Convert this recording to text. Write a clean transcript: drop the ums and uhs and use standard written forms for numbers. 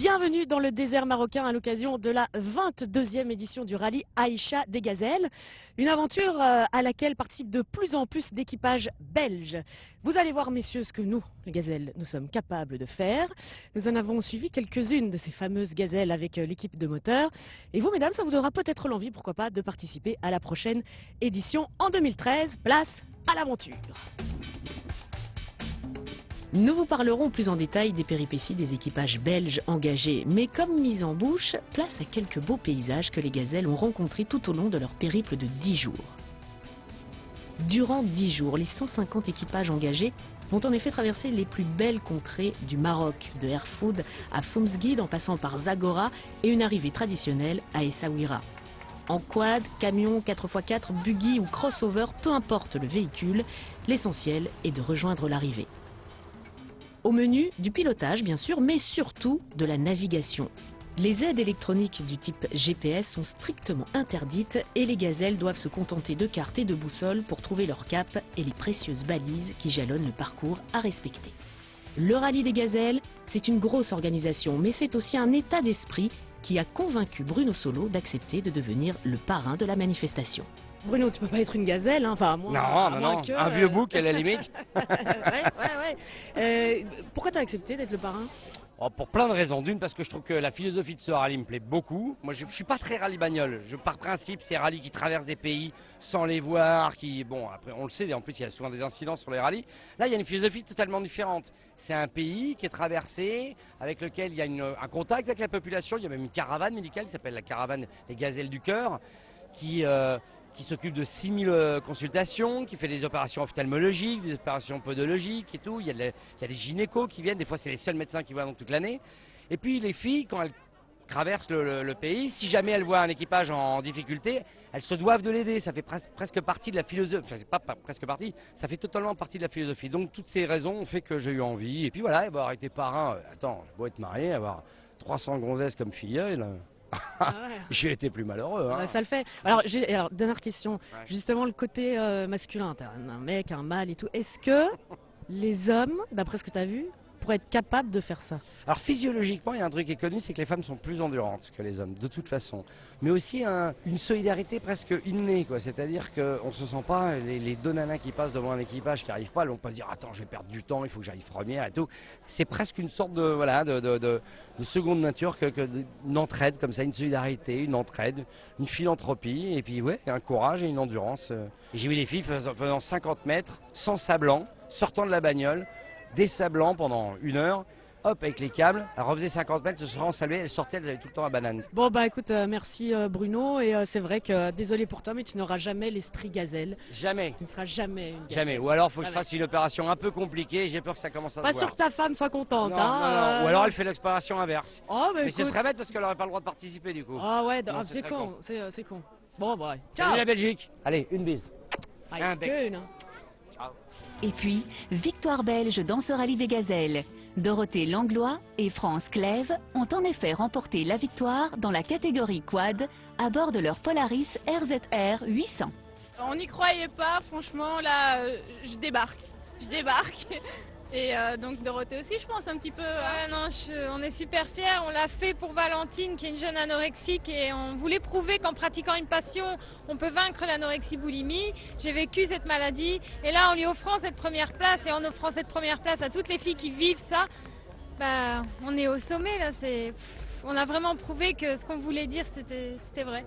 Bienvenue dans le désert marocain à l'occasion de la 22e édition du rallye Aïcha des Gazelles. Une aventure à laquelle participent de plus en plus d'équipages belges. Vous allez voir, messieurs, ce que nous, les gazelles, nous sommes capables de faire. Nous en avons suivi quelques-unes de ces fameuses gazelles avec l'équipe de moteur. Et vous, mesdames, ça vous donnera peut-être l'envie, pourquoi pas, de participer à la prochaine édition en 2013. Place à l'aventure. Nous vous parlerons plus en détail des péripéties des équipages belges engagés, mais comme mise en bouche, place à quelques beaux paysages que les gazelles ont rencontrés tout au long de leur périple de 10 jours. Durant 10 jours, les 150 équipages engagés vont en effet traverser les plus belles contrées du Maroc, de Erfoud à Foumsguide en passant par Zagora et une arrivée traditionnelle à Essaouira. En quad, camion, 4x4, buggy ou crossover, peu importe le véhicule, l'essentiel est de rejoindre l'arrivée. Au menu, du pilotage bien sûr, mais surtout de la navigation. Les aides électroniques du type GPS sont strictement interdites et les gazelles doivent se contenter de cartes et de boussoles pour trouver leur cap et les précieuses balises qui jalonnent le parcours à respecter. Le rallye des gazelles, c'est une grosse organisation, mais c'est aussi un état d'esprit qui a convaincu Bruno Solo d'accepter de devenir le parrain de la manifestation. Bruno, tu peux pas être une gazelle, hein. Enfin, moi, Non, que, un vieux bouc à la limite. ouais. Pourquoi tu as accepté d'être le parrain? Oh, pour plein de raisons. D'une, parce que je trouve que la philosophie de ce rallye me plaît beaucoup. Moi, je suis pas très rallye bagnole. Par principe, c'est rallye qui traversent des pays sans les voir, bon, après, on le sait, en plus, il y a souvent des incidents sur les rallyes. Là, il y a une philosophie totalement différente. C'est un pays qui est traversé, avec lequel il y a un contact avec la population. Il y a même une caravane médicale qui s'appelle la caravane des Gazelles du Cœur, qui s'occupe de 6000 consultations, qui fait des opérations ophtalmologiques, des opérations podologiques et tout. Il y a des gynécos qui viennent, des fois c'est les seuls médecins qui voient donc toute l'année. Et puis les filles, quand elles traversent le pays, si jamais elles voient un équipage en difficulté, elles se doivent de l'aider. Ça fait presque partie de la philosophie, enfin c'est pas presque partie, ça fait totalement partie de la philosophie. Donc toutes ces raisons ont fait que j'ai eu envie. Et puis voilà, avoir été parrain, attends, j'ai beau être marié, avoir 300 gonzesses comme filleule. J'ai été plus malheureux. Hein. Ça le fait. Alors, dernière question. Ouais. Justement, le côté masculin, t'as un mec, un mâle et tout. Est-ce que les hommes, d'après ce que tu as vu, pourraient être capables de faire ça? Alors physiologiquement, il y a un truc qui est connu, c'est que les femmes sont plus endurantes que les hommes, de toute façon. Mais aussi une solidarité presque innée, quoi. C'est-à-dire qu'on ne se sent pas, les deux nanas qui passent devant un équipage qui n'arrivent pas, elles vont pas se dire « Attends, je vais perdre du temps, il faut que j'arrive première et tout ». C'est presque une sorte de seconde nature, une entraide comme ça, une solidarité, une entraide, une philanthropie, et puis ouais, un courage et une endurance. Et j'ai vu les filles faisant 50 mètres, sans sablant, sortant de la bagnole, désablant pendant 1 heure, hop, avec les câbles, elles refaisaient 50 mètres, se sont ensablées, elles sortaient, elles avaient tout le temps la banane. Bon bah écoute, merci Bruno, et c'est vrai que, désolé pour toi, mais tu n'auras jamais l'esprit gazelle. Jamais. Tu ne seras jamais une gazelle. Jamais, ou alors il faut que je fasse une opération un peu compliquée, j'ai peur que ça commence à se voir. Pas sûr que ta femme soit contente, non, hein. non. Ou alors elle fait l'exploration inverse. Oh, mais ce serait bête parce qu'elle n'aurait pas le droit de participer du coup. Ah ouais, c'est con, c'est con. Bon bah, ciao. Salut la Belgique. Allez, une bise. Un bec. Et puis, victoire belge dans ce rallye des gazelles. Dorothée Langlois et France Clèves ont en effet remporté la victoire dans la catégorie quad à bord de leur Polaris RZR 800. On n'y croyait pas, franchement, là, je débarque. Et donc Dorothée aussi, je pense, un petit peu. Ouais, non, on est super fiers. On l'a fait pour Valentine, qui est une jeune anorexique, et on voulait prouver qu'en pratiquant une passion, on peut vaincre l'anorexie-boulimie. J'ai vécu cette maladie, et là, en lui offrant cette première place, et en offrant cette première place à toutes les filles qui vivent ça, bah, on est au sommet, là. On a vraiment prouvé que ce qu'on voulait dire, c'était vrai.